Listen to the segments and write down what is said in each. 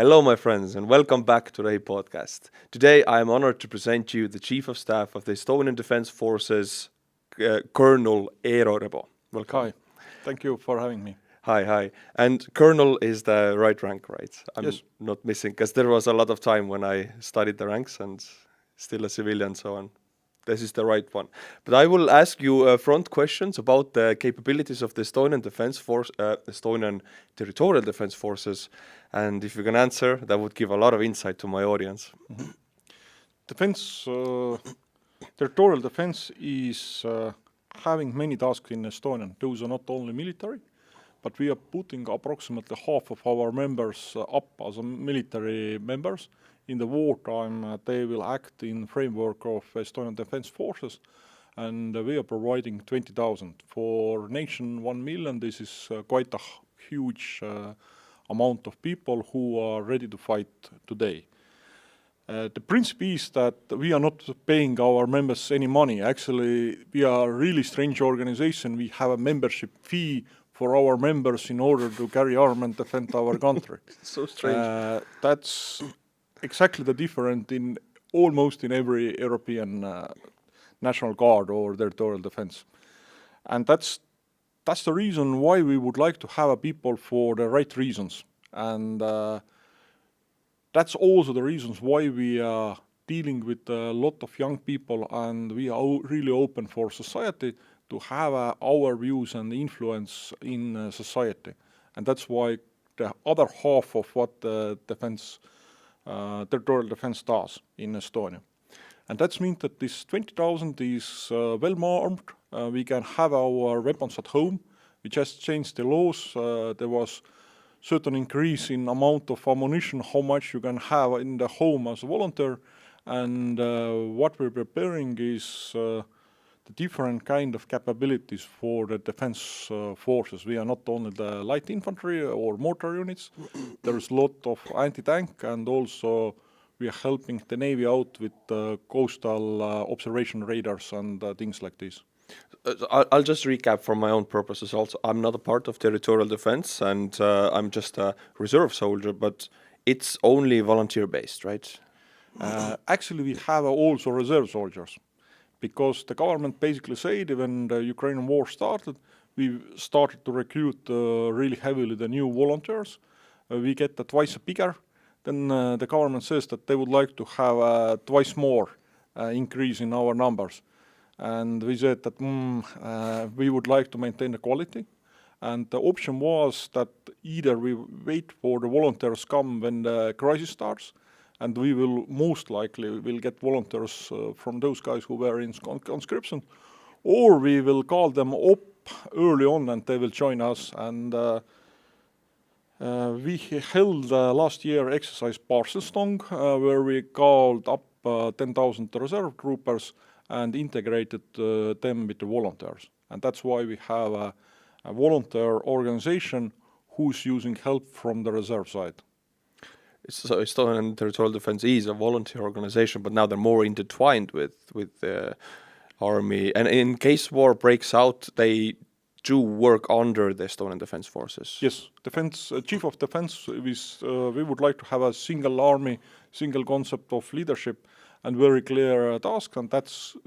Hello, my friends, and welcome back to the REHI podcast. Today, I am honored to present you the Chief of Staff of the Estonian Defence Forces, Colonel Eero Rebo. Welcome. Hi, thank you for having me. Hi. And Colonel is the right rank, right? I'm Yes. not missing, because there was a lot of time when I studied the ranks and still a civilian, so on. This is the right one. But I will ask you front questions about the capabilities of the Estonian Defence Force, Estonian Territorial Defence Forces. And if you can answer, that would give a lot of insight to my audience. Defense, territorial defense is having many tasks in Estonia. Those are not only military, but we are putting approximately half of our members up as military members. In the wartime, they will act in framework of Estonian Defence Forces, and we are providing 20,000. For nation 1 million, this is quite a huge amount of people who are ready to fight today. The principle is that we are not paying our members any money. Actually, we are a really strange organization. We have a membership fee for our members in order to carry arms and defend our country. So strange. That's exactly the difference in almost in every European National Guard or territorial defense. And that's the reason why we would like to have a people for the right reasons. And that's also the reasons why we are dealing with a lot of young people, and we are really open for society to have our views and influence in society. And that's why the other half of what the territorial defense does in Estonia. And that means that this 20,000 is well armed. We can have our weapons at home. We just changed the laws. There was certain increase in amount of ammunition, how much you can have in the home as a volunteer. And what we're preparing is the different kind of capabilities for the defense forces. We are not only the light infantry or mortar units. There's a lot of anti-tank, and also we are helping the Navy out with coastal observation radars and things like this. I'll just recap for my own purposes also. I'm not a part of territorial defense, and I'm just a reserve soldier, but it's only volunteer-based, right? Actually, we have also reserve soldiers, because the government basically said when the Ukrainian war started, we started to recruit really heavily the new volunteers. We get twice bigger. Then the government says that they would like to have twice more increase in our numbers. And we said that we would like to maintain the quality. And the option was that either we wait for the volunteers come when the crisis starts, and we will most likely will get volunteers from those guys who were in conscription, or we will call them up early on and they will join us. And we held last year exercise Parcelstung, where we called up 10,000 reserve troopers and integrated them with the volunteers. And that's why we have a volunteer organization who's using help from the reserve side. So Estonian Territorial Defense is a volunteer organization, but now they're more intertwined with the army. And in case war breaks out, they do work under the Estonian Defense Forces. Yes, Chief of Defense is, we would like to have a single army, single concept of leadership, and very clear task, and that's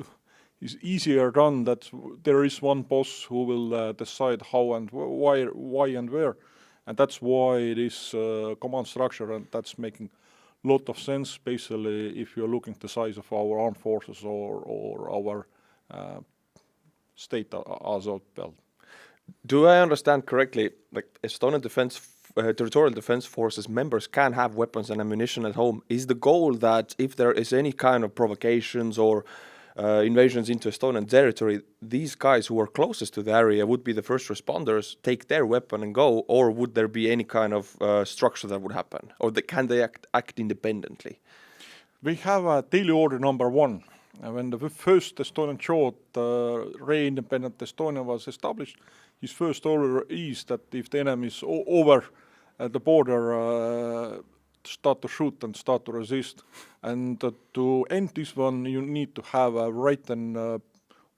is easier done. That there is one boss who will decide how and why and where. And that's why it is command structure, and that's making a lot of sense, especially if you're looking at the size of our armed forces or our state as well. Do I understand correctly, like Estonian Territorial Defense Forces members can have weapons and ammunition at home? Is the goal that if there is any kind of provocations or invasions into Estonian territory, these guys who are closest to the area would be the first responders, take their weapon and go, or would there be any kind of structure that would happen? Or can they act independently? We have a daily order number 1. When the first Estonian short REHI Independent Estonia was established, his first order is that if the enemy is over the border, start to shoot and start to resist. And to end this one, you need to have a written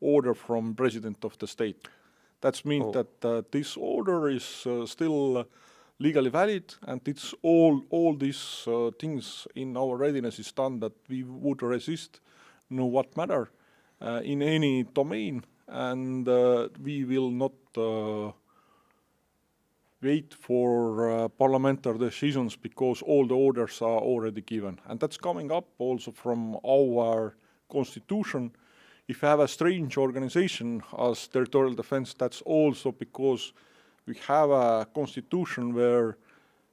order from President of the state. That means that this order is still legally valid, and it's all these things in our readiness is done that we would resist no what matter in any domain, and we will not wait for parliamentary decisions because all the orders are already given. And that's coming up also from our constitution. If you have a strange organization as territorial defense, that's also because we have a constitution where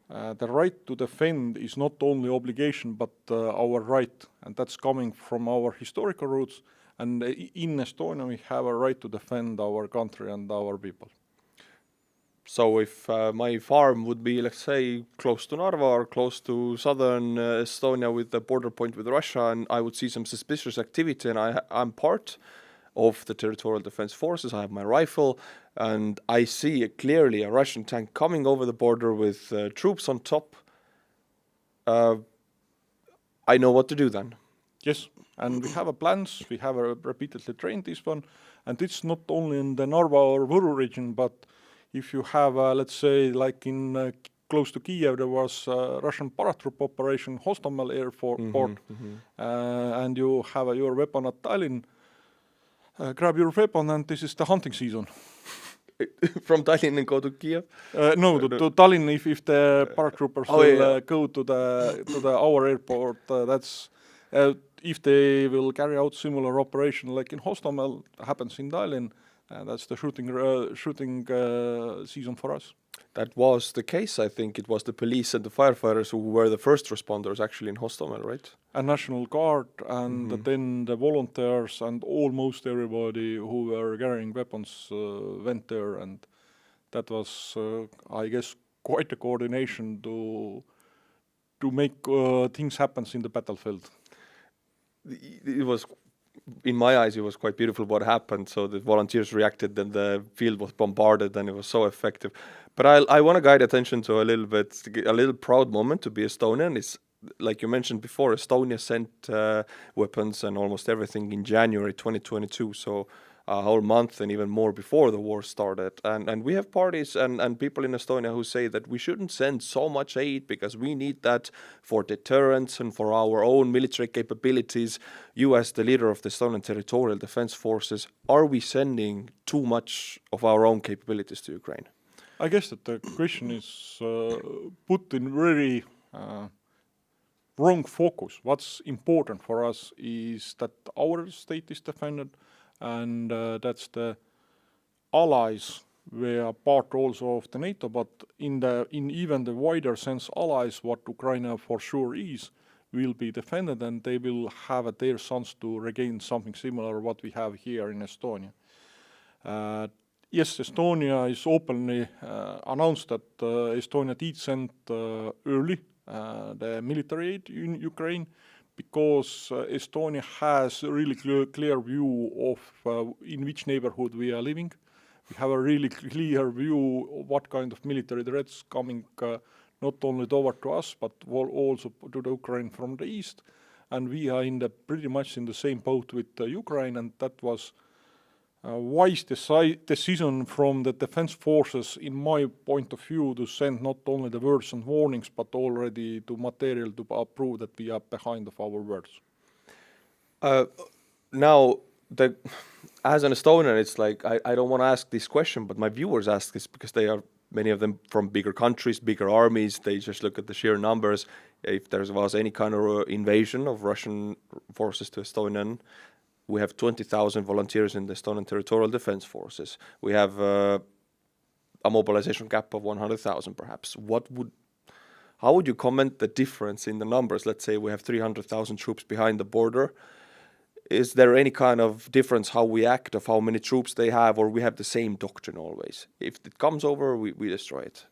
the right to defend is not only obligation but our right, and that's coming from our historical roots. And in Estonia we have a right to defend our country and our people. So if my farm would be, let's say, close to Narva or close to southern Estonia with the border point with Russia, and I would see some suspicious activity, and I'm part of the territorial defense forces, I have my rifle, and I see clearly a Russian tank coming over the border with troops on top, I know what to do then. Yes, and we have a plans, we have repeatedly trained this one, and it's not only in the Narva or Võru region, but if you have, let's say, like in close to Kiev, there was Russian paratroop operation, Hostomel airport, and you have your weapon at Tallinn, grab your weapon, and this is the hunting season. From Tallinn and go to Kiev? No, to Tallinn, if the paratroopers will go to the our airport, that's if they will carry out similar operation like in Hostomel happens in Tallinn. That's the shooting season for us. That was the case, I think. It was the police and the firefighters who were the first responders actually in Hostomel, right? A National Guard, and then the volunteers and almost everybody who were carrying weapons went there, and that was, I guess, quite a coordination to make things happen in the battlefield. It was, in my eyes, it was quite beautiful what happened. So the volunteers reacted, then the field was bombarded, and it was so effective. But I want to guide attention to a little proud moment to be Estonian. It's like you mentioned before, Estonia sent weapons and almost everything in January 2022. So a whole month and even more before the war started. And we have parties and people in Estonia who say that we shouldn't send so much aid because we need that for deterrence and for our own military capabilities. You, as the leader of the Estonian Territorial Defense Forces, are we sending too much of our own capabilities to Ukraine? I guess that the question is put in very wrong focus. What's important for us is that our state is defended, and that's the allies were part also of the NATO, but in even the wider sense, allies, what Ukraine for sure is, will be defended, and they will have their chance to regain something similar what we have here in Estonia. Yes, Estonia is openly announced that Estonia did send early the military aid in Ukraine, because Estonia has a really clear view of in which neighborhood we are living. We have a really clear view of what kind of military threats coming not only toward to us, but also to the Ukraine from the east. And we are pretty much in the same boat with Ukraine, and that was a wise decision from the defense forces, in my point of view, to send not only the words and warnings, but already to material to prove that we are behind of our words. Now, as an Estonian, it's like, I don't want to ask this question, but my viewers ask this because they are, many of them from bigger countries, bigger armies. They just look at the sheer numbers. If there was any kind of invasion of Russian forces to Estonian, we have 20,000 volunteers in the Estonian Territorial Defense Forces. We have a mobilization gap of 100,000 perhaps. How would you comment the difference in the numbers? Let's say we have 300,000 troops behind the border. Is there any kind of difference how we act, of how many troops they have, or we have the same doctrine always? If it comes over, we destroy it.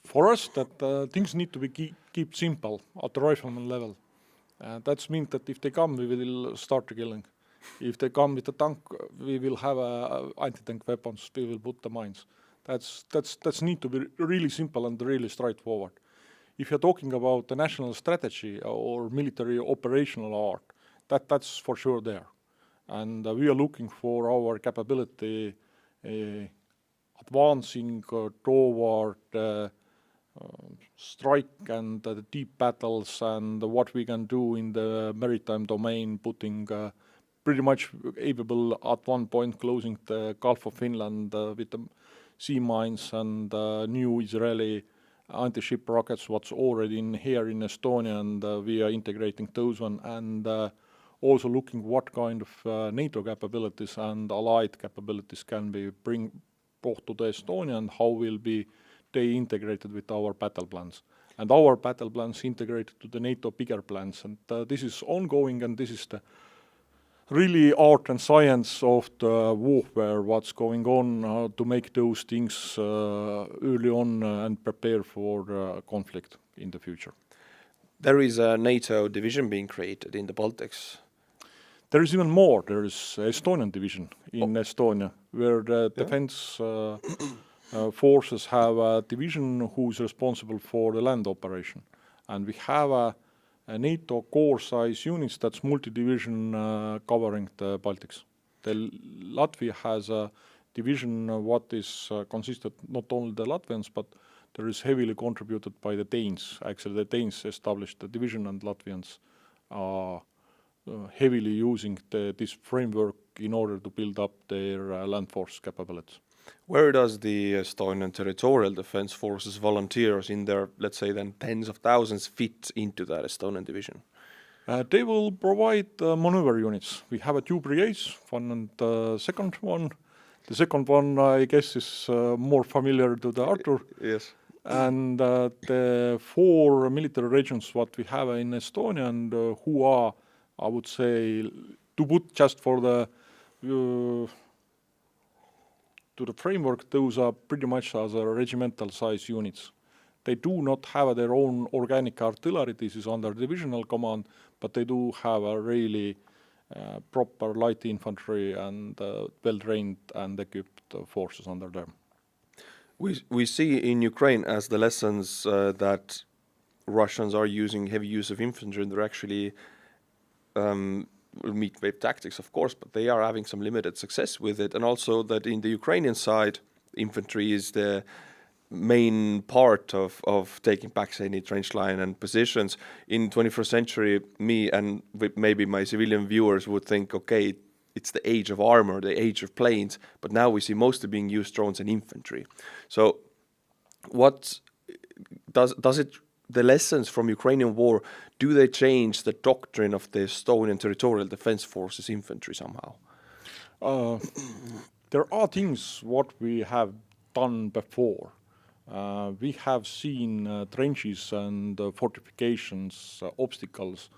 For us, that things need to be keep simple at the rifleman level. That means that if they come, we will start the killing. If they come with a tank, we will have anti-tank weapons. We will put the mines. That's need to be really simple and really straightforward. If you're talking about the national strategy or military operational art, that's for sure there, and we are looking for our capability advancing toward strike and the deep battles and what we can do in the maritime domain, putting pretty much capable at one point closing the Gulf of Finland with the sea mines and new Israeli anti-ship rockets, what's already in here in Estonia, and we are integrating those one, and also looking what kind of NATO capabilities and allied capabilities can be brought to the Estonia and how will be they integrated with our battle plans. And our battle plans integrated to the NATO bigger plans, and this is ongoing, and this is the really art and science of the warfare, what's going on to make those things early on and prepare for conflict in the future. There is a NATO division being created in the Baltics. There is even more. There is Estonian division in Estonia, where the defense forces have a division who's responsible for the land operation. And we have a NATO core size units that's multi-division covering the Baltics. Latvia has a division what is consisted not only the Latvians, but there is heavily contributed by the Danes. Actually, the Danes established the division, and Latvians are heavily using this framework in order to build up their land force capabilities. Where does the Estonian Territorial Defence Forces volunteers in their, let's say then, tens of thousands fit into that Estonian division? They will provide maneuver units. We have 2 brigades, one and second one. The second one, I guess, is more familiar to the Artur. Yes. And the 4 military regions what we have in Estonia, and who are, I would say, to put just for the to the framework, those are pretty much as a regimental size units. They do not have their own organic artillery, this is under divisional command, but they do have a really proper light infantry and well-trained and equipped forces under them. We see in Ukraine as the lessons that Russians are using heavy use of infantry, and they're actually meat wave tactics, of course, but they are having some limited success with it. And also that in the Ukrainian side, infantry is the main part of taking back any trench line and positions. In 21st century, me and maybe my civilian viewers would think, okay, it's the age of armor, the age of planes, but now we see mostly being used drones and infantry. So what does it, the lessons from Ukrainian war, do they change the doctrine of the Estonian Territorial Defence Forces infantry somehow? There are things what we have done before. We have seen trenches and fortifications, obstacles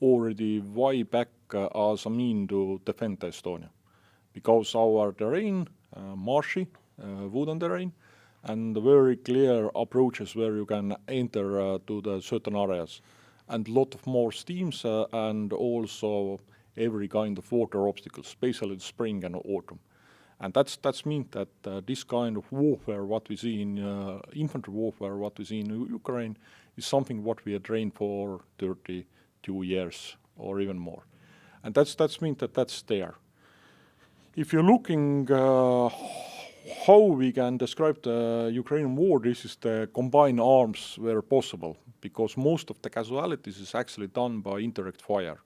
already way back as a mean to defend Estonia. Because our terrain, marshy, wooden terrain, and very clear approaches where you can enter to the certain areas. And a lot of more streams and also every kind of water obstacles, especially in spring and autumn. And that's mean that this kind of warfare, what we see in infantry warfare, what we see in Ukraine, is something what we have trained for 32 years or even more. And that's mean that that's there. If you're looking how we can describe the Ukrainian war, this is the combined arms where possible, because most of the casualties is actually done by indirect fire.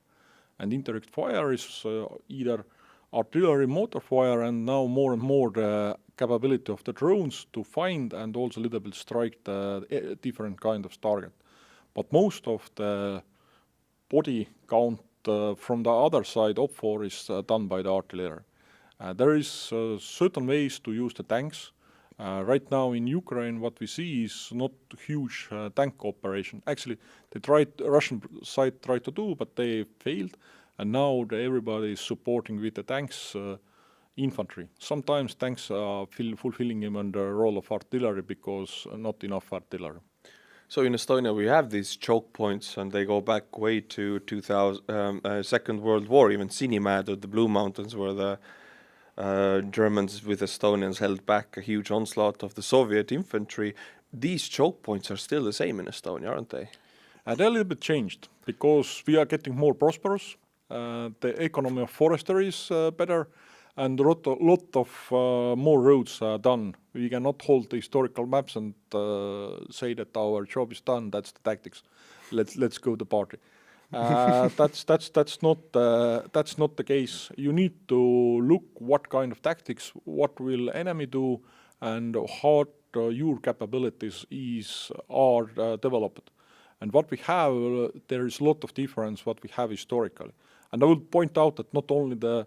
And indirect fire is either artillery mortar fire, and now more and more the capability of the drones to find and also a little bit strike the different kind of target. But most of the body count from the other side up for is done by the artillery. There is certain ways to use the tanks. Right now in Ukraine, what we see is not huge tank operation. Actually, Russian side tried to do, but they failed. And now everybody is supporting with the tanks infantry. Sometimes tanks are fulfilling even the role of artillery because not enough artillery. So in Estonia we have these choke points, and they go back way to Second World War. Even Sinimäed or the Blue Mountains, where the Germans with Estonians held back a huge onslaught of the Soviet infantry. These choke points are still the same in Estonia, aren't they? They're a little bit changed because we are getting more prosperous. The economy of forestry is better, and a lot of more roads are done. We cannot hold the historical maps and say that our job is done. That's the tactics. Let's go to party. That's not the case. You need to look what kind of tactics, what will enemy do, and how your capabilities are developed. And what we have, there is a lot of difference what we have historically. And I will point out that not only the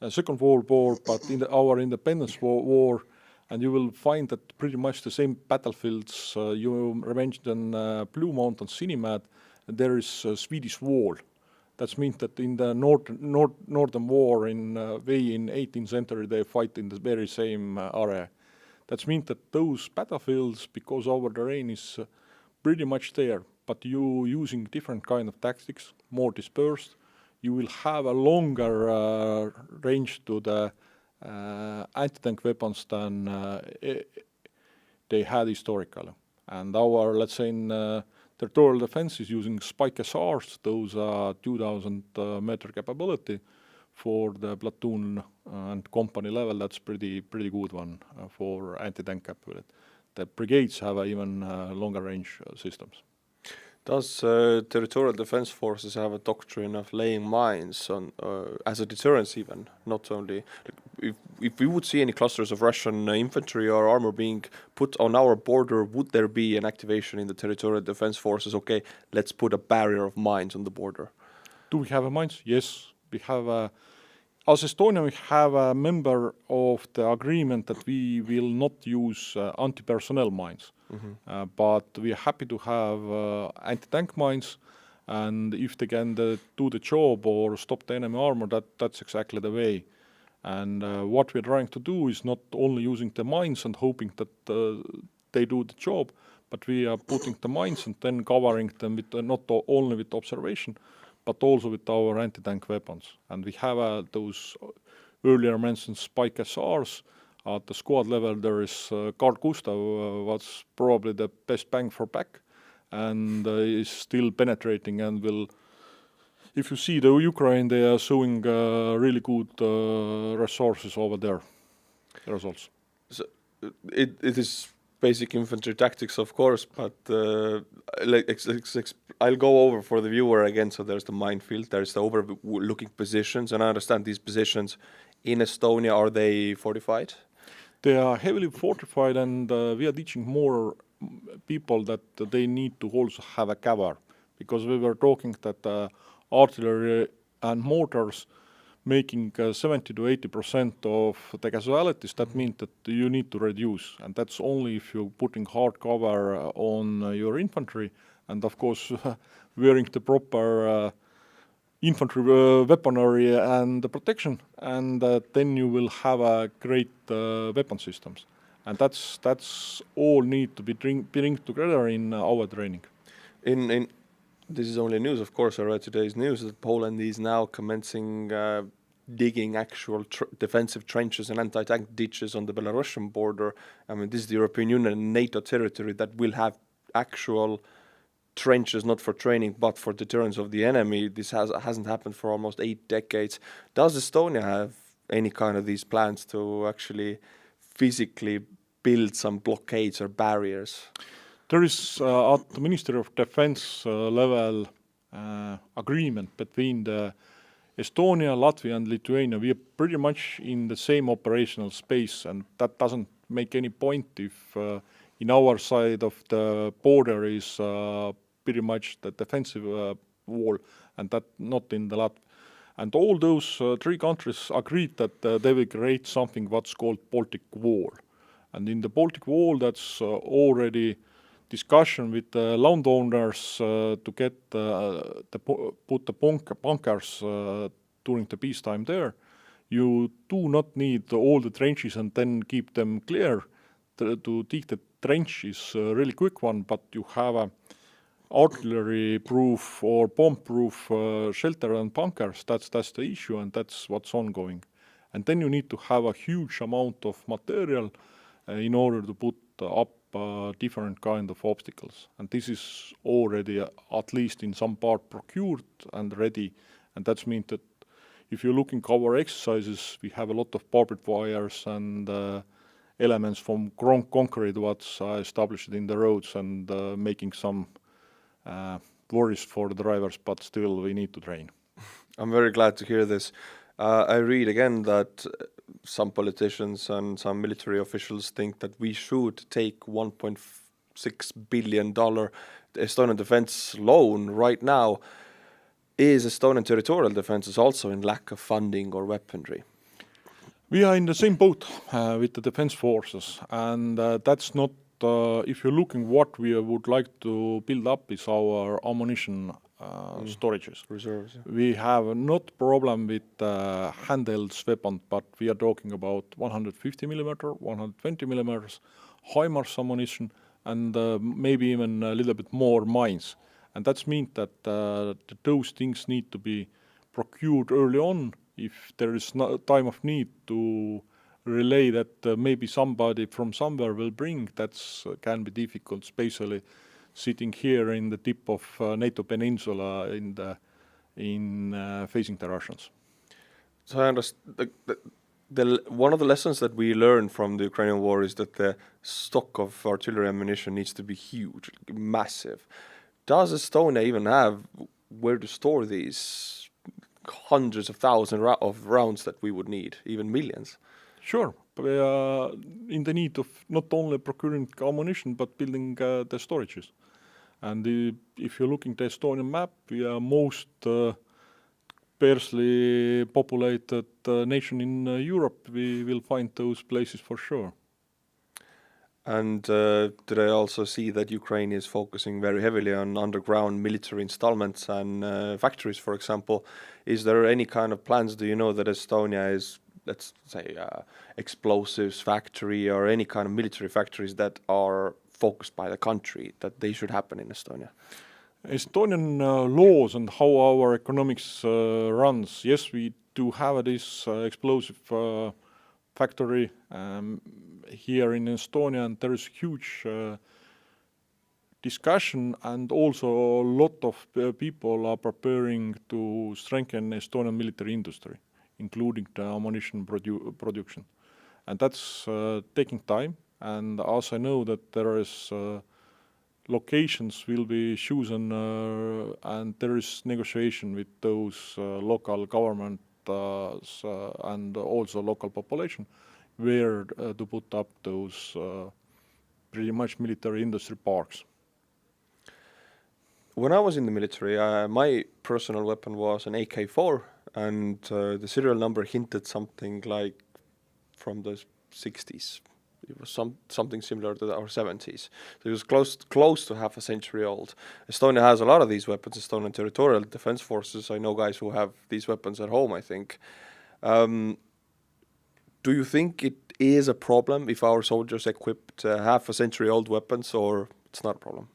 Second World War, but in our independence war, and you will find that pretty much the same battlefields you mentioned in Blue Mountain, Sinimäed, there is a Swedish wall. That means that in the Northern War in 18th century, they fight in the very same area. That means that those battlefields, because our terrain is pretty much there, but you using different kind of tactics, more dispersed, you will have a longer range to the anti-tank weapons than they had historically. And our, let's say, in territorial defense is using Spike SRs. Those are 2,000 meter capability for the platoon and company level. That's pretty good one for anti-tank capability. The brigades have even longer range systems. Does territorial defense forces have a doctrine of laying mines on as a deterrence even? Not only if we would see any clusters of Russian infantry or armor being put on our border, would there be an activation in the territorial defense forces? Okay, let's put a barrier of mines on the border. Do we have a mines? Yes, we have as Estonia, we have a member of the agreement that we will not use anti-personnel mines. Mm-hmm. But we are happy to have anti-tank mines, and if they can do the job or stop the enemy armor, that's exactly the way. And what we're trying to do is not only using the mines and hoping that they do the job, but we are putting the mines and then covering them with not only with observation, but also with our anti-tank weapons. And we have those earlier mentioned Spike SRs. At the squad level, there is Carl Gustav, was probably the best bang for buck, and is still penetrating and will. If you see the Ukraine, they are showing really good resources over there, results. So it is basic infantry tactics, of course, but I'll go over for the viewer again. So there's the minefield, there's the overlooking positions, and I understand these positions in Estonia, are they fortified? They are heavily fortified, and we are teaching more people that they need to also have a cover, because we were talking that artillery and mortars making 70 to 80% of the casualties. That means that you need to reduce, and that's only if you're putting hard cover on your infantry, and of course wearing the proper infantry weaponry and the protection, and then you will have a great weapon systems. And that's all need to be bring together in our training. In this is only news, of course. I read today's news that Poland is now commencing digging actual defensive trenches and anti-tank ditches on the Belarusian border. I mean, this is the European Union and NATO territory that will have actual trenches, not for training, but for deterrence of the enemy. This hasn't happened for almost 8 decades. Does Estonia have any kind of these plans to actually physically build some blockades or barriers? There is at the Ministry of Defense level agreement between the Estonia, Latvia and Lithuania. We are pretty much in the same operational space, and that doesn't make any point if in our side of the border is pretty much the defensive wall, and that not in the Latvia. And all those 3 countries agreed that they will create something what's called Baltic Wall. And in the Baltic Wall, that's already discussion with the landowners to get put the bunkers during the peacetime there. You do not need all the trenches and then keep them clear. To dig the trench is a really quick one, but you have a artillery-proof or bomb-proof shelter and bunkers. That's the issue, and that's what's ongoing. And then you need to have a huge amount of material in order to put up different kind of obstacles. And this is already, at least in some part, procured and ready. And that means that if you're looking our exercises, we have a lot of barbed wires and elements from concrete what's established in the roads and making some worries for the drivers, but still we need to train. I'm very glad to hear this. I read again that some politicians and some military officials think that we should take $1.6 billion Estonian defense loan right now. Is Estonian territorial defense is also in lack of funding or weaponry? We are in the same boat with the defense forces, and that's not, if you're looking what we would like to build up is our ammunition storages. Reserves. Yeah. We have not problem with handheld weapons, but we are talking about 150 millimeter, 120 millimeters, HIMARS ammunition, and maybe even a little bit more mines. And that means that those things need to be procured early on if there is no time of need to relay that maybe somebody from somewhere will bring. That can be difficult, especially sitting here in the tip of NATO peninsula in facing the Russians. So I understand one of the lessons that we learned from the Ukrainian war is that the stock of artillery ammunition needs to be huge, massive. Does Estonia even have where to store these hundreds of thousands of rounds that we would need, even millions? Sure. We are in the need of not only procuring ammunition, but building the storages. And if you're looking at the Estonian map, we are most sparsely populated nation in Europe. We will find those places for sure. And did I also see that Ukraine is focusing very heavily on underground military installments and factories, for example? Is there any kind of plans, do you know, that Estonia is, let's say, explosives factory or any kind of military factories that are focused by the country, that they should happen in Estonia? Estonian laws and how our economics runs, yes, we do have this explosive factory here in Estonia, and there is huge discussion, and also a lot of people are preparing to strengthen Estonian military industry, including the ammunition production. And that's taking time, and as I know that there is locations will be chosen and there is negotiation with those local government and also local population where to put up those pretty much military industry parks. When I was in the military, my personal weapon was an AK-4, and the serial number hinted something like from the 60s. It was something similar to our 70s. So it was close to half a century old. Estonia has a lot of these weapons, Estonian territorial defense forces. I know guys who have these weapons at home, I think. Do you think it is a problem if our soldiers equipped half a century old weapons, or it's not a problem?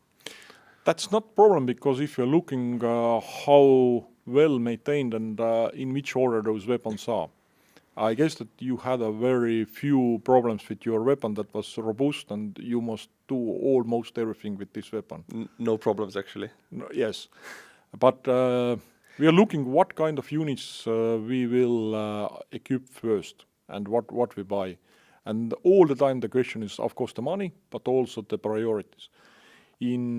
That's not a problem, because if you're looking how well maintained and in which order those weapons are, I guess that you had a very few problems with your weapon that was robust, and you must do almost everything with this weapon. No problems, actually. No, yes. But we are looking what kind of units we will equip first and what we buy. And all the time the question is, of course, the money, but also the priorities. In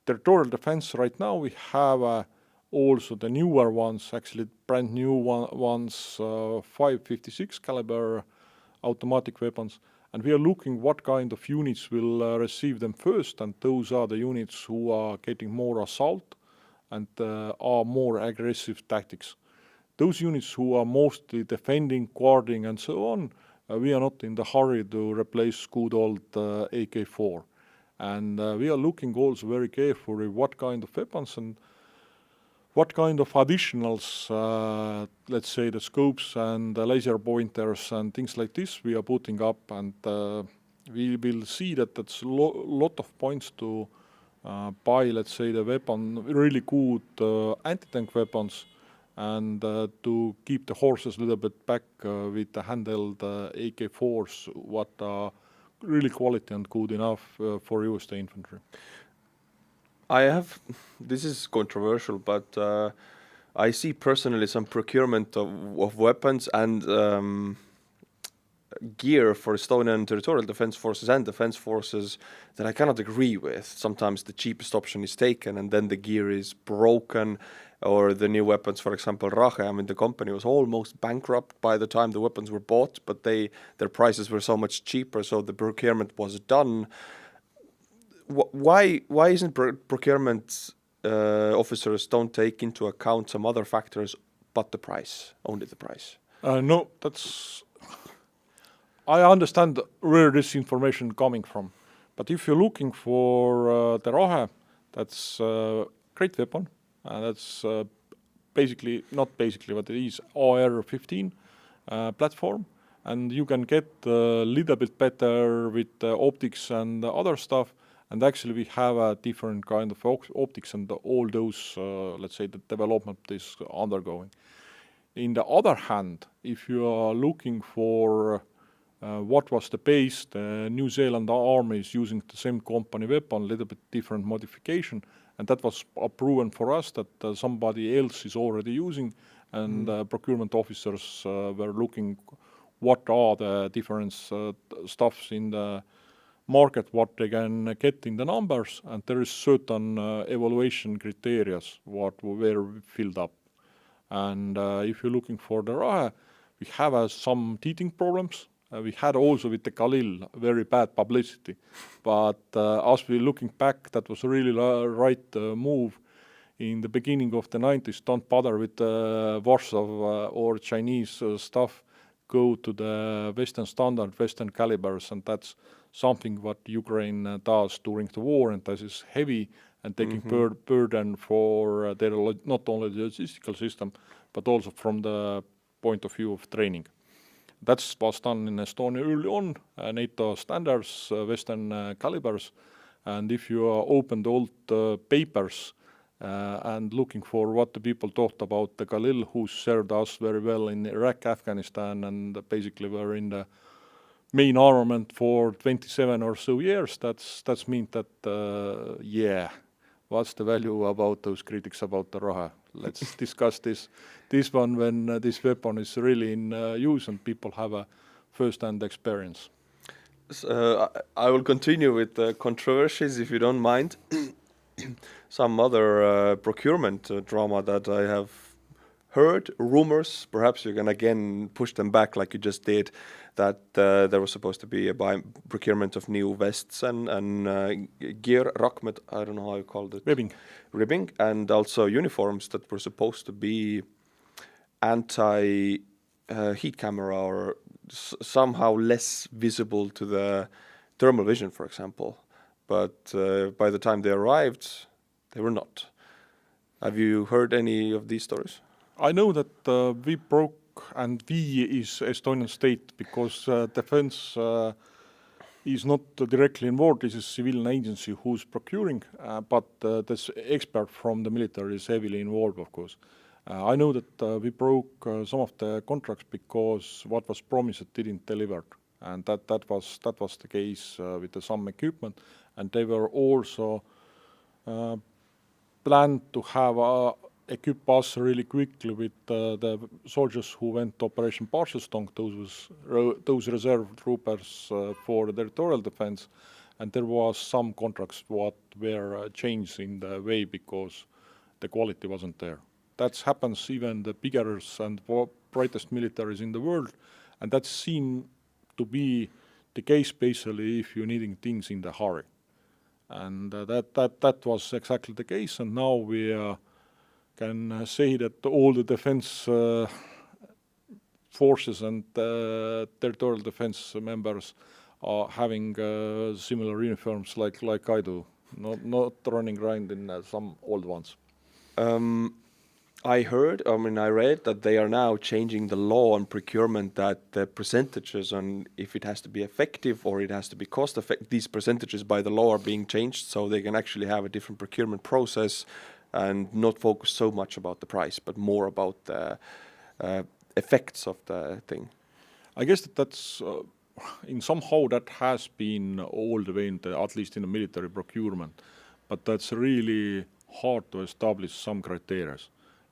territorial defense right now, we have also the newer ones, actually brand new ones, 5.56 caliber automatic weapons. And we are looking what kind of units will receive them first, and those are the units who are getting more assault and are more aggressive tactics. Those units who are mostly defending, guarding and so on, we are not in the hurry to replace good old AK-4. And we are looking also very carefully what kind of weapons and what kind of additionals, let's say the scopes and the laser pointers and things like this we are putting up, and we will see that that's a lot of points to buy, let's say, the weapon, really good anti-tank weapons, and to keep the horses a little bit back with the handheld AK-4s, what are really quality and good enough for use the infantry. This is controversial, but I see personally some procurement of weapons and gear for Estonian territorial defense forces and defense forces that I cannot agree with. Sometimes the cheapest option is taken and then the gear is broken, or the new weapons, for example, REHI, I mean, the company was almost bankrupt by the time the weapons were bought, but their prices were so much cheaper, so the procurement was done. Why isn't procurement officers don't take into account some other factors but the price, only the price? No, that's... I understand where this information coming from, but if you're looking for the REHI, that's a great weapon. That's basically, not basically, but it is AR-15 platform, and you can get a little bit better with optics and other stuff. And actually, we have a different kind of optics, and all those, let's say, the development is undergoing. In the other hand, if you are looking for what was the base, the New Zealand Army is using the same company weapon, a little bit different modification, and that was proven for us that somebody else is already using, and procurement officers were looking what are the different stuffs in the market, what they can get in the numbers, and there is certain evaluation criteria what were filled up. And if you're looking for the REHI, we have some teething problems. We had also with the Khalil very bad publicity, but as we're looking back, that was really right move in the beginning of the 90s. Don't bother with the Warsaw or Chinese stuff. Go to the Western standard, Western calibers, and that's something what Ukraine does during the war, and that is heavy and taking burden for their not only the logistical system, but also from the point of view of training. That was done in Estonia early on, NATO standards, Western calibers, and if you open the old papers and looking for what the people thought about the Khalil, who served us very well in Iraq, Afghanistan, and basically were in the main armament for 27 or so years, that's mean that, yeah, what's the value about those critics about the REHI? Let's discuss this one when this weapon is really in use and people have a first-hand experience. I will continue with the controversies, if you don't mind. Some other procurement drama that I have heard, rumors, perhaps you can again push them back like you just did, that there was supposed to be a procurement of new vests and gear, rakmed, I don't know how you called it. Ribbing, and also uniforms that were supposed to be anti-heat camera or somehow less visible to the thermal vision, for example. But by the time they arrived, they were not. Have you heard any of these stories? I know that we broke, and we is Estonian state, because defense is not directly involved. This is civilian agency who's procuring, but this expert from the military is heavily involved, of course. I know that we broke some of the contracts because what was promised didn't deliver, and that was the case with some equipment, and they were also planned to have equip us really quickly with the soldiers who went to Operation Parcelstonk. Those reserve troopers for the territorial defense, and there was some contracts what were changed in the way because the quality wasn't there. That happens even the biggest and brightest militaries in the world, and that seems to be the case basically if you're needing things in the hurry. And that was exactly the case, and now we can say that all the defense forces and territorial defense members are having similar uniforms like I do, not running around in some old ones. I read that they are now changing the law on procurement, that the percentages on if it has to be effective or it has to be cost effective, these percentages by the law are being changed so they can actually have a different procurement process and not focus so much about the price, but more about the effects of the thing. I guess that's in somehow that has been all the way at least in the military procurement, but that's really hard to establish some criteria.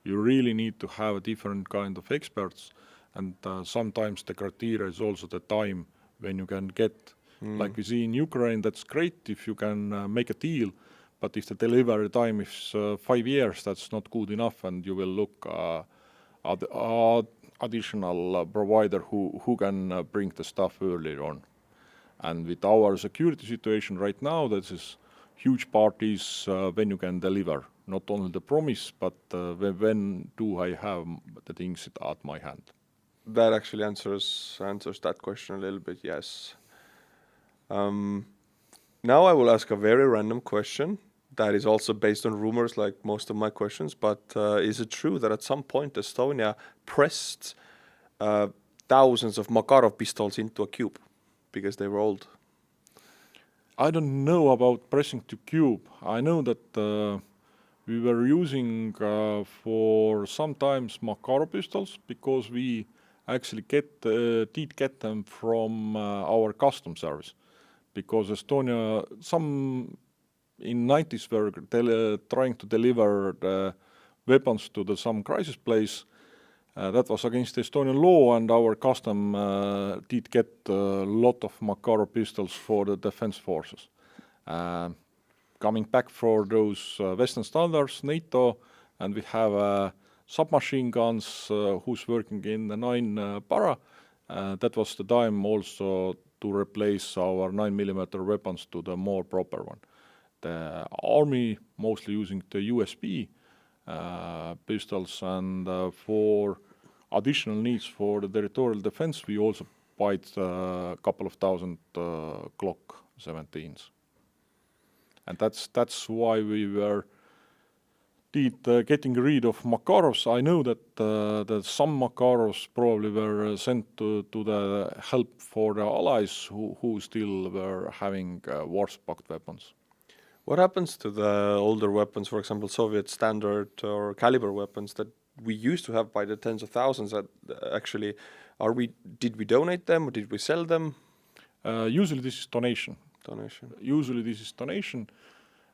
you really need to have a different kind of experts, and sometimes the criteria is also the time when you can get. Like we see in Ukraine, that's great if you can make a deal, but if the delivery time is 5 years, that's not good enough, and you will look additional provider who can bring the stuff earlier on. And with our security situation right now, this is huge part is when you can deliver, not only the promise, but when do I have the things at my hand. That actually answers that question a little bit, yes. Now I will ask a very random question that is also based on rumors like most of my questions, but is it true that at some point Estonia pressed thousands of Makarov pistols into a cube because they were old? I don't know about pressing to cube. I know that we were using for sometimes Makarov pistols because we actually did get them from our custom service. Because Estonia, some in 90s were trying to deliver the weapons to some crisis place. That was against the Estonian law, and our custom did get a lot of Makarov pistols for the defense forces. Coming back for those Western standards, NATO, and we have submachine guns who's working in the 9 para. That was the time also to replace our 9mm weapons to the more proper one. The army mostly using the USB pistols, and for additional needs for the territorial defense, we also bought a couple of thousand Glock 17s. And that's why we were getting rid of Makarovs. I know that some Makarovs probably were sent to the help for the allies who still were having Warsaw-Pact weapons. What happens to the older weapons, for example, Soviet standard or caliber weapons that we used to have by the tens of thousands? Actually, did we donate them or did we sell them? Usually this is donation. Usually this is donation.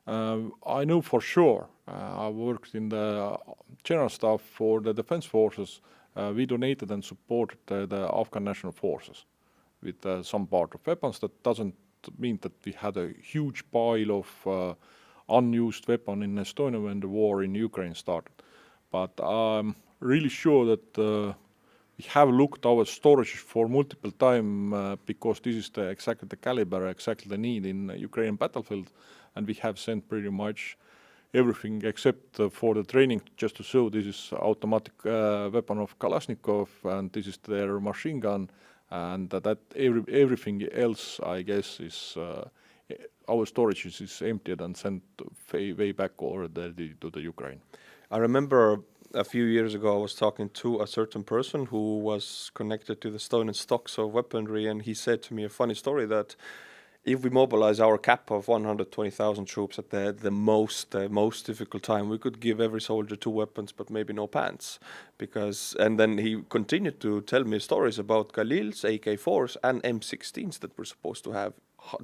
I know for sure, I worked in the general staff for the defense forces. We donated and supported the Afghan national forces with some part of weapons. That doesn't mean that we had a huge pile of unused weapon in Estonia when the war in Ukraine started. But I'm really sure that we have looked our storage for multiple time because this is exactly the caliber, exactly the need in Ukrainian battlefield, and we have sent pretty much everything except for the training, just to show this is automatic weapon of Kalashnikov and this is their machine gun, and that everything else, I guess, is our storage is emptied and sent way back already to the Ukraine. I remember a few years ago I was talking to a certain person who was connected to the Estonian stocks of weaponry, and he said to me a funny story that if we mobilize our cap of 120,000 troops at the most difficult time, we could give every soldier 2 weapons but maybe no pants. And then he continued to tell me stories about Galils, AK-4s and M16s that were supposed to have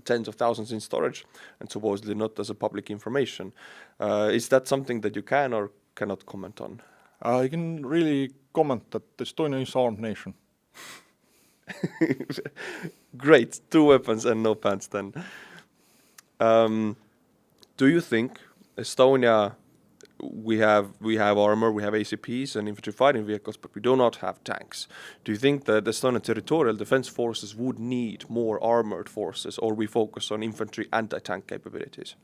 tens of thousands in storage and supposedly not as a public information. Is that something that you can or cannot comment on? I can really comment that Estonia is an armed nation. Great, 2 weapons and no pants then. Do you think Estonia, we have armor, we have ACPs and infantry fighting vehicles, but we do not have tanks? Do you think that the Estonian territorial defense forces would need more armored forces, or we focus on infantry anti-tank capabilities?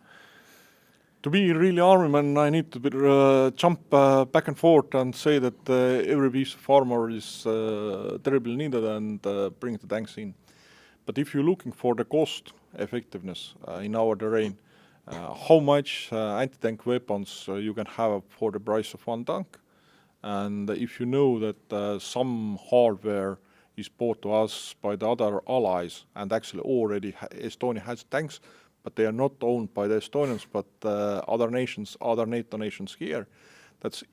To be really armyman, I need to jump back and forth and say that every piece of armor is terribly needed and bring the tanks in. But if you're looking for the cost effectiveness in our terrain, how much anti-tank weapons you can have for the price of 1 tank, and if you know that some hardware is bought to us by the other allies, and actually already Estonia has tanks, but they are not owned by the Estonians, but other nations, other NATO nations here. That's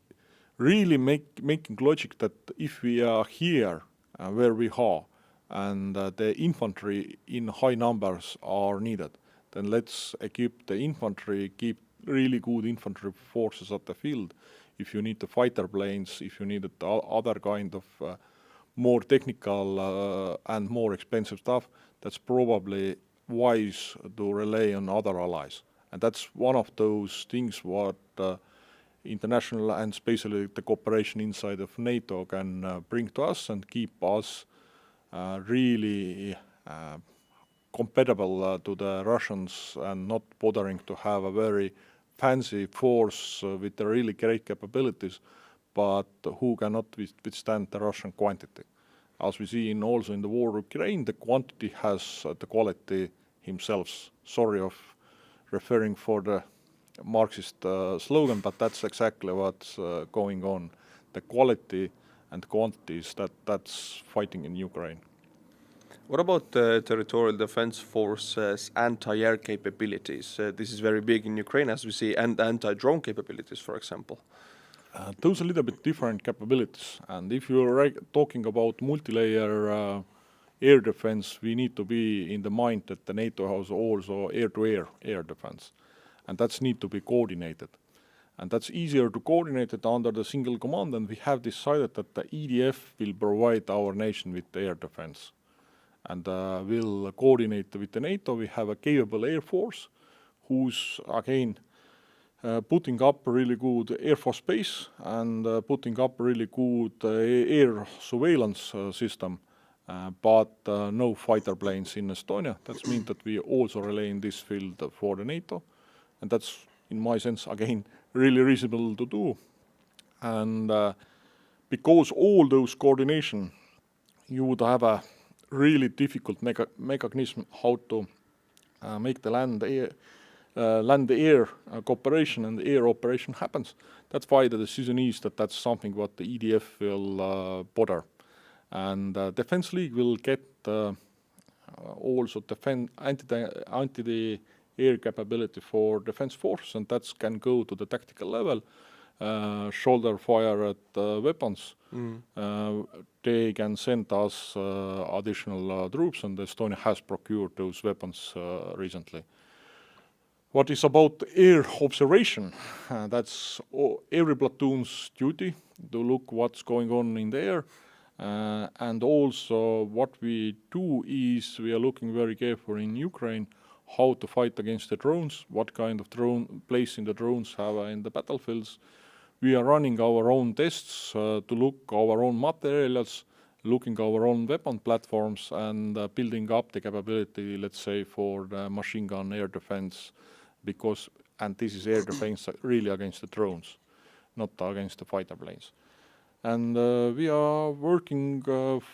really making logic that if we are here where we are, and the infantry in high numbers are needed, then let's equip the infantry, keep really good infantry forces at the field, if you need the fighter planes, if you need the other kind of more technical and more expensive stuff, that's probably wise to rely on other allies. And that's one of those things what international and especially the cooperation inside of NATO can bring to us and keep us really compatible to the Russians and not bothering to have a very fancy force with the really great capabilities, but who cannot withstand the Russian quantity. As we see also in the war of Ukraine, the quantity has the quality himself. Sorry of referring for the Marxist slogan, but that's exactly what's going on. The quality and quantities that's fighting in Ukraine. What about the territorial defense forces anti-air capabilities? This is very big in Ukraine, as we see, and anti-drone capabilities, for example. Those are a little bit different capabilities. And if you're talking about multi-layer air defense, we need to be in the mind that the NATO has also air-to-air air defense. And that's need to be coordinated. And that's easier to coordinate it under the single command, and we have decided that the EDF will provide our nation with the air defense. And will coordinate with the NATO. We have a capable air force who's, again, putting up a really good air force base and putting up a really good air surveillance system, but no fighter planes in Estonia. That means that we also rely in this field for the NATO, and that's, in my sense, again, really reasonable to do. And because all those coordination, you would have a really difficult mechanism how to make the land-air cooperation and the air operation happens. That's why the decision is that that's something what the EDF will bother. And Defence League will get also anti-air capability for defense force, and that can go to the tactical level, shoulder fire at weapons. They can send us additional troops, and Estonia has procured those weapons recently. What is about air observation? That's every platoon's duty to look what's going on in the air. And also what we do is we are looking very carefully in Ukraine how to fight against the drones, what kind of place in the drones have in the battlefields. We are running our own tests to look our own materials, looking our own weapon platforms, and building up the capability, let's say, for the machine gun air defense, and this is air defense really against the drones, not against the fighter planes. And we are working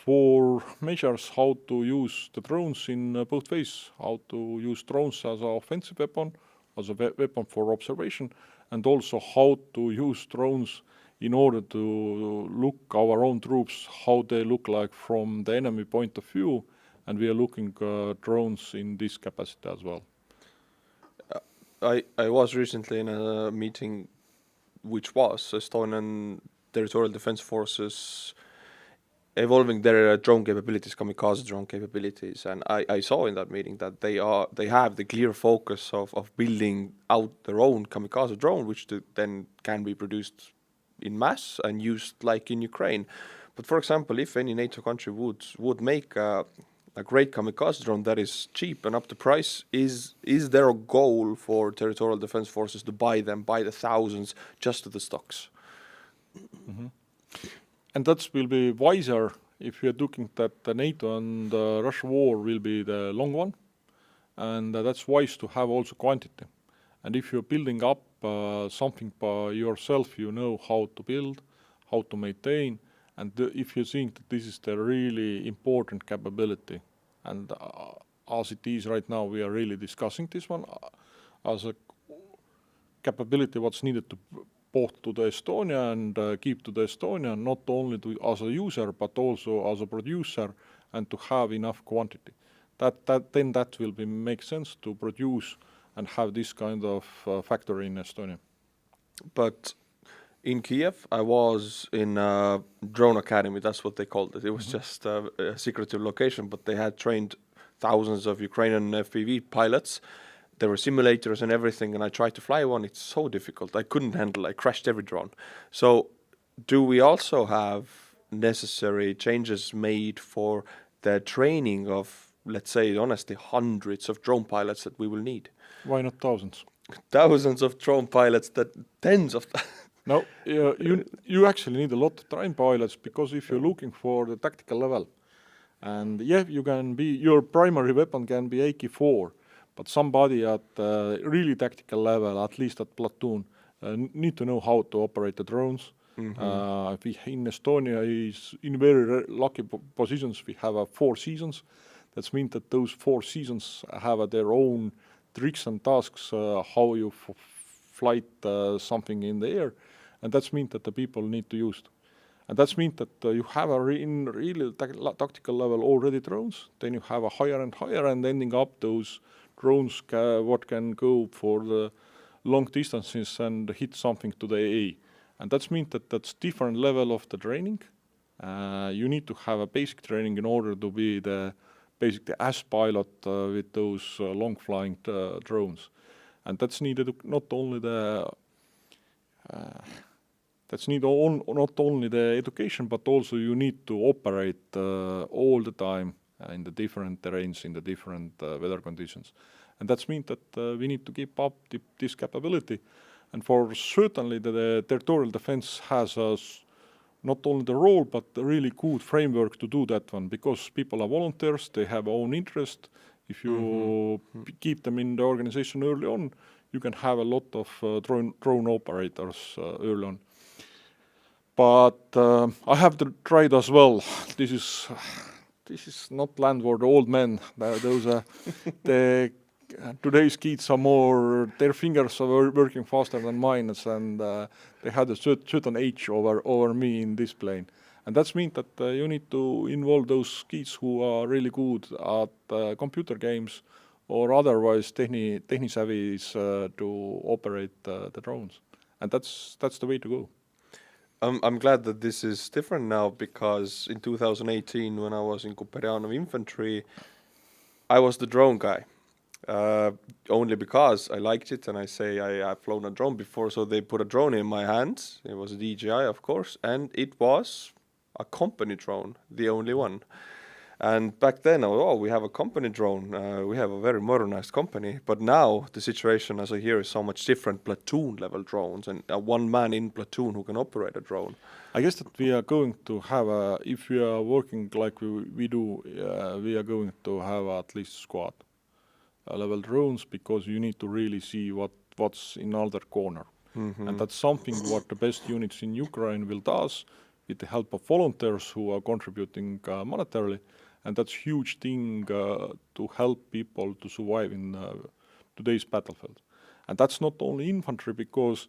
for measures how to use the drones in both ways, how to use drones as an offensive weapon, as a weapon for observation, and also how to use drones in order to look our own troops, how they look like from the enemy point of view, and we are looking drones in this capacity as well. I was recently in a meeting which was Estonian territorial defense forces evolving their drone capabilities, kamikaze drone capabilities, and I saw in that meeting that they have the clear focus of building out their own kamikaze drone, which then can be produced in mass and used like in Ukraine. But for example, if any NATO country would make a great kamikaze drone that is cheap and up to price, is there a goal for territorial defense forces to buy the thousands just to the stocks? Mm-hmm. And that will be wiser if we are looking that the NATO and the Russia war will be the long one, and that's wise to have also quantity. And if you're building up something by yourself, you know how to build, how to maintain, and if you think that this is the really important capability, and as it is right now, we are really discussing this one as a capability what's needed to both to the Estonia and keep to the Estonia, not only as a user, but also as a producer, and to have enough quantity. Then that will make sense to produce and have this kind of factory in Estonia. But in Kiev, I was in a drone academy, that's what they called it. It was just a secretive location, but they had trained thousands of Ukrainian FPV pilots. there were simulators and everything, and I tried to fly one. It's so difficult. I couldn't handle. I crashed every drone. So do we also have necessary changes made for the training of, let's say, honestly, hundreds of drone pilots that we will need? Why not thousands? Thousands of drone pilots, tens of... No, you actually need a lot of trained pilots, because if you're looking for the tactical level, and yeah, your primary weapon can be AK-4, but somebody at really tactical level, at least at platoon, need to know how to operate the drones. We in Estonia is in very lucky positions. We have 4 seasons. That means that those 4 seasons have their own tricks and tasks, how you flight something in the air, and that means that the people need to use it. And that means that you have in really tactical level already drones, then you have a higher and ending up those drones what can go for the long distances and hit something to the AA. And that means that that's different level of the training. You need to have a basic training in order to be basically as pilot with those long flying drones. And that's needed not only not only the education, but also you need to operate all the time in the different terrains, in the different weather conditions. And that means that we need to keep up this capability. And for certainly the territorial defense has not only the role, but a really good framework to do that one, because people are volunteers, they have own interest. If you keep them in the organization early on, you can have a lot of drone operators early on. But I have tried as well. This is not land for the old men. Today's kids are more, their fingers are working faster than mine, and they had a certain age over me in this plane. And that means that you need to involve those kids who are really good at computer games or otherwise techni-savvy to operate the drones. And that's the way to go. I'm glad that this is different now, because in 2018, when I was in Buymeacoffee infantry, I was the drone guy. Only because I liked it, and I've flown a drone before, so they put a drone in my hands. It was a DJI, of course, and it was a company drone, the only one. And back then, we have a company drone. We have a very modernized company. But now the situation, as I hear, is so much different. Platoon level drones, and one man in platoon who can operate a drone. I guess that we are going to have if we are working like we do, we are going to have at least squad level drones, because you need to really see what's in other corner. And that's something what the best units in Ukraine will do with the help of volunteers who are contributing monetarily. And that's huge thing to help people to survive in today's battlefield. And that's not only infantry, because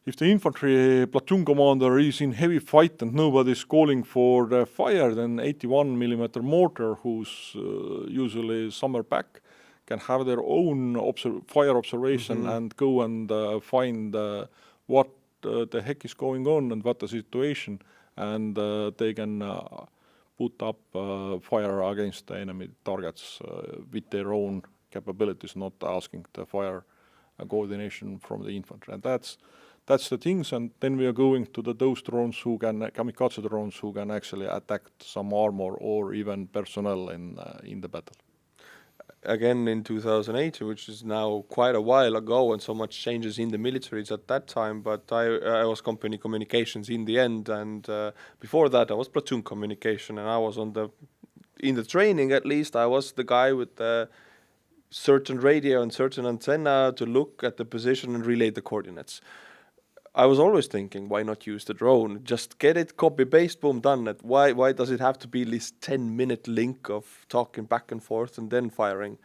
if the infantry platoon commander is in heavy fight and nobody's calling for the fire, then 81mm mortar, who's usually summer back, can have their own fire observation and go and find what the heck is going on and what the situation, and they can put up fire against the enemy targets with their own capabilities, not asking the fire coordination from the infantry. And that's the things. And then we are going to those drones who can, kamikaze drones, who can actually attack some armor or even personnel in the battle. Again, in 2008, which is now quite a while ago, and so much changes in the militaries at that time, but I was company communications in the end, and before that I was platoon communication, and I was in the training at least, I was the guy with the certain radio and certain antenna to look at the position and relay the coordinates. I was always thinking, why not use the drone? Just get it, copy, paste, boom, done it. Why does it have to be this 10-minute link of talking back and forth and then firing?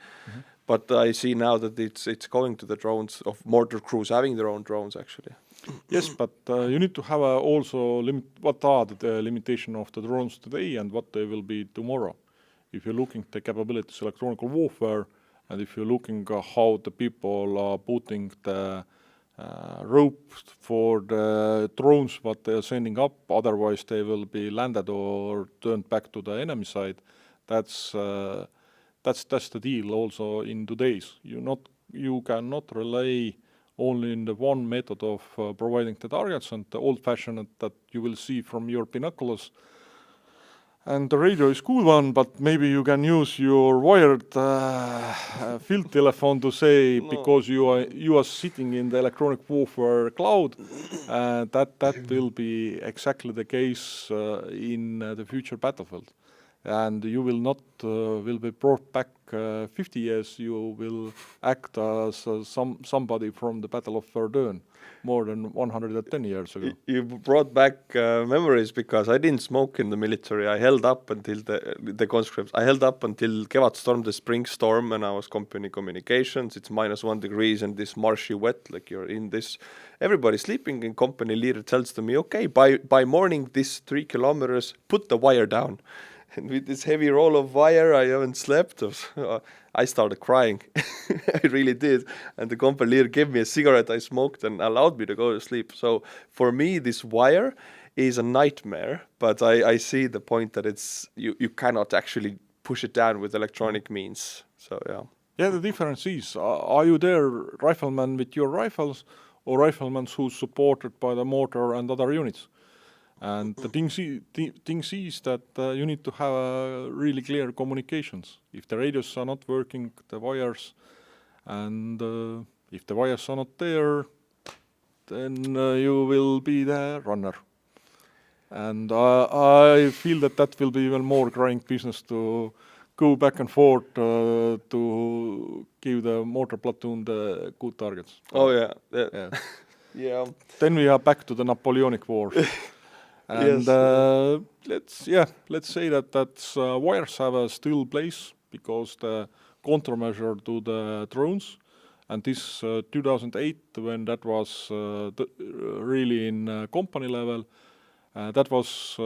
But I see now that it's going to the drones, of mortar crews having their own drones, actually. Yes, but you need to have also what are the limitation of the drones today and what they will be tomorrow. If you're looking at the capabilities of electronic warfare, and if you're looking at how the people are putting the rope for the drones what they are sending up, otherwise they will be landed or turned back to the enemy side. That's the deal also in today's. You not you cannot rely only in the one method of providing the targets and the old-fashioned that you will see from your binoculars. And the radio is cool one, but maybe you can use your wired field telephone to say, because you are sitting in the electronic warfare cloud, that will be exactly the case in the future battlefield. And you will not will be brought back 50 years. You will act as somebody from the Battle of Verdun more than 110 years ago. You brought back memories, because I didn't smoke in the military. I held up until the conscripts. I held up until Kevatstorm, the spring storm, and I was company communications. It's -1 degrees and this marshy wet, like you're in this. Everybody sleeping, and company leader tells to me, okay, by morning this 3 kilometers, put the wire down. And with this heavy roll of wire, I haven't slept. I started crying. I really did. And the company leader gave me a cigarette I smoked and allowed me to go to sleep. So for me, this wire is a nightmare. But I see the point that it's you cannot actually push it down with electronic means. So yeah. Yeah, the difference is, are you there, riflemen with your rifles, or riflemen who's supported by the mortar and other units? And the thing is that you need to have really clear communications. If the radios are not working, the wires, and if the wires are not there, then you will be the runner. And I feel that will be even more growing business to go back and forth to give the mortar platoon the good targets. Oh yeah. Yeah. Then we are back to the Napoleonic Wars. And yes. let's say that wires have a still place, because the countermeasure to the drones, and this 2008, when that was really in company level, that was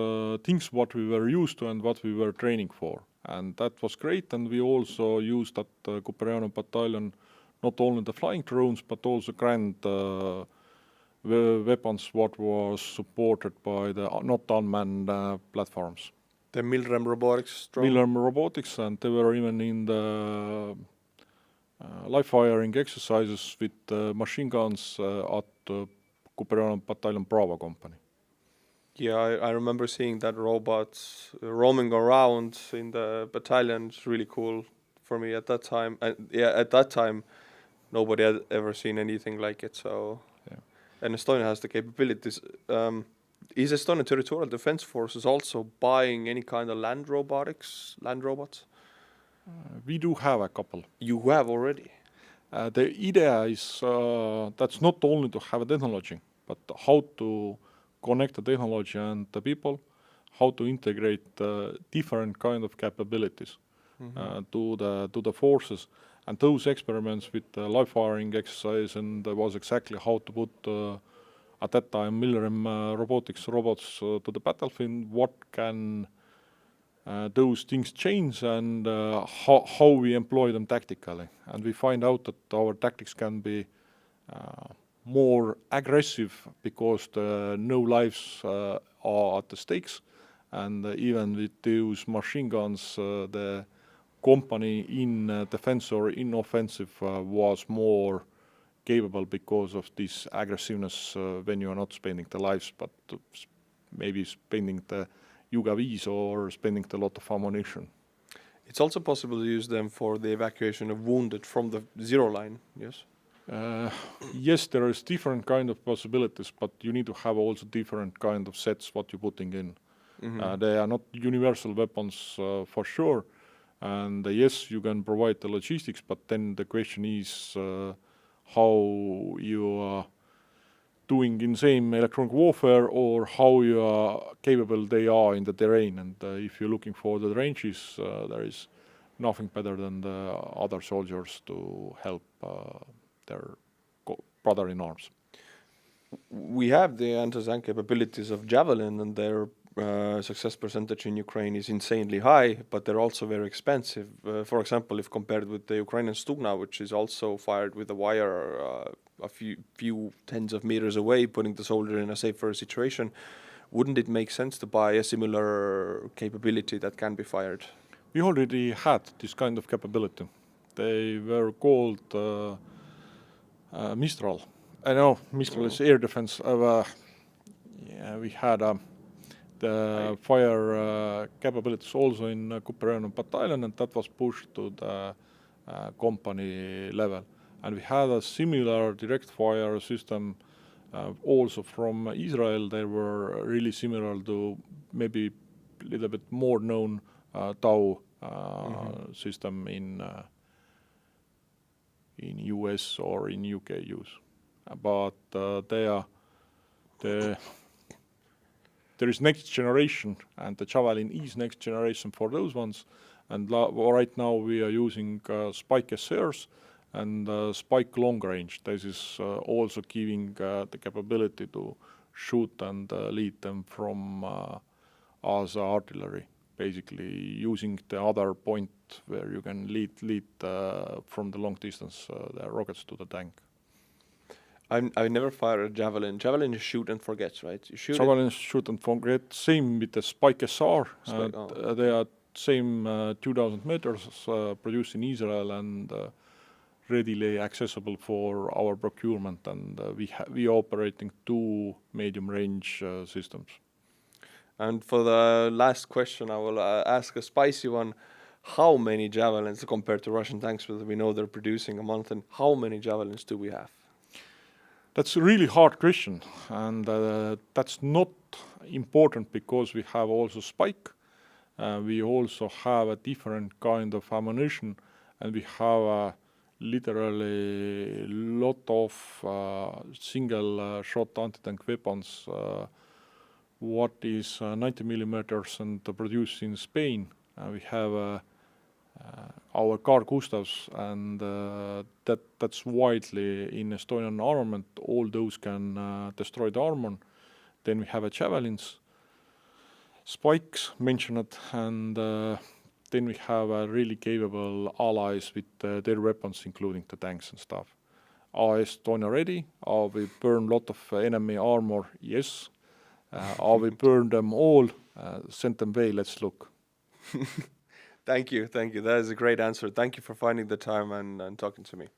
things what we were used to and what we were training for. And that was great, and we also used that Kuperjana battalion, not only the flying drones, but also grand weapons what was supported by the not unmanned platforms. The Milrem robotics drone? Milrem robotics, and they were even in the live firing exercises with machine guns at Kuperjana Battalion Bravo Company. Yeah, I remember seeing that robots roaming around in the battalion. It's really cool for me at that time. At that time, nobody had ever seen anything like it. So, yeah. And Estonia has the capabilities. Is Estonian Territorial Defence Forces also buying any kind of land robots? We do have a couple. You have already? The idea is that's not only to have a technology, but how to connect the technology and the people, how to integrate different kind of capabilities to the forces. And those experiments with the live firing exercise, and was exactly how to put at that time Milrem robotics robots to the battlefield. What can those things change, and how we employ them tactically. And we find out that our tactics can be more aggressive, because no lives are at the stakes. And even with those machine guns, the company in defense or in offensive was more capable because of this aggressiveness when you are not spending the lives, but maybe spending the UGVs or spending a lot of ammunition. It's also possible to use them for the evacuation of wounded from the zero line, yes? Yes, there is different kind of possibilities, but you need to have also different kind of sets what you're putting in. They are not universal weapons for sure. And yes, you can provide the logistics, but then the question is how you are doing in same electronic warfare, or how you are capable they are in the terrain. And if you're looking for the ranges, there is nothing better than the other soldiers to help their brother in arms. We have the anti-tank capabilities of Javelin, and their success percentage in Ukraine is insanely high, but they're also very expensive. For example, if compared with the Ukrainian Stugna, which is also fired with a wire a few tens of meters away, putting the soldier in a safer situation, wouldn't it make sense to buy a similar capability that can be fired? We already had this kind of capability. They were called Mistral. I know Mistral is air defense. We had the fire capabilities also in Kuperjanen battalion, and that was pushed to the company level. And we had a similar direct fire system also from Israel. They were really similar to maybe a little bit more known TAU system in US or in UK use. But there is next generation, and the Javelin is next generation for those ones. And right now we are using Spike SRs and Spike long range. This is also giving the capability to shoot and lead them from as artillery, basically using the other point where you can lead from the long distance the rockets to the tank. I never fired a Javelin. Javelin is shoot and forget, right? You shoot Javelin is shoot and forget. Same with the Spike SR. They are same 2,000 meters produced in Israel and readily accessible for our procurement. And we are operating 2 medium range systems. And for the last question, I will ask a spicy one. How many Javelins compared to Russian tanks? We know they're producing a month, and how many Javelins do we have? That's a really hard question, and that's not important because we have also Spike. We also have a different kind of ammunition, and we have literally a lot of single shot anti-tank weapons. What is 90 millimeters and produced in Spain. We have our Carl Gustavs, and that's widely in Estonian armament. All those can destroy the armor. Then we have Javelins, Spikes mentioned, and then we have really capable allies with their weapons, including the tanks and stuff. Are Estonia ready? Are we burn a lot of enemy armor? Yes. Are we burn them all? Send them away. Let's look. Thank you. That is a great answer. Thank you for finding the time and talking to me.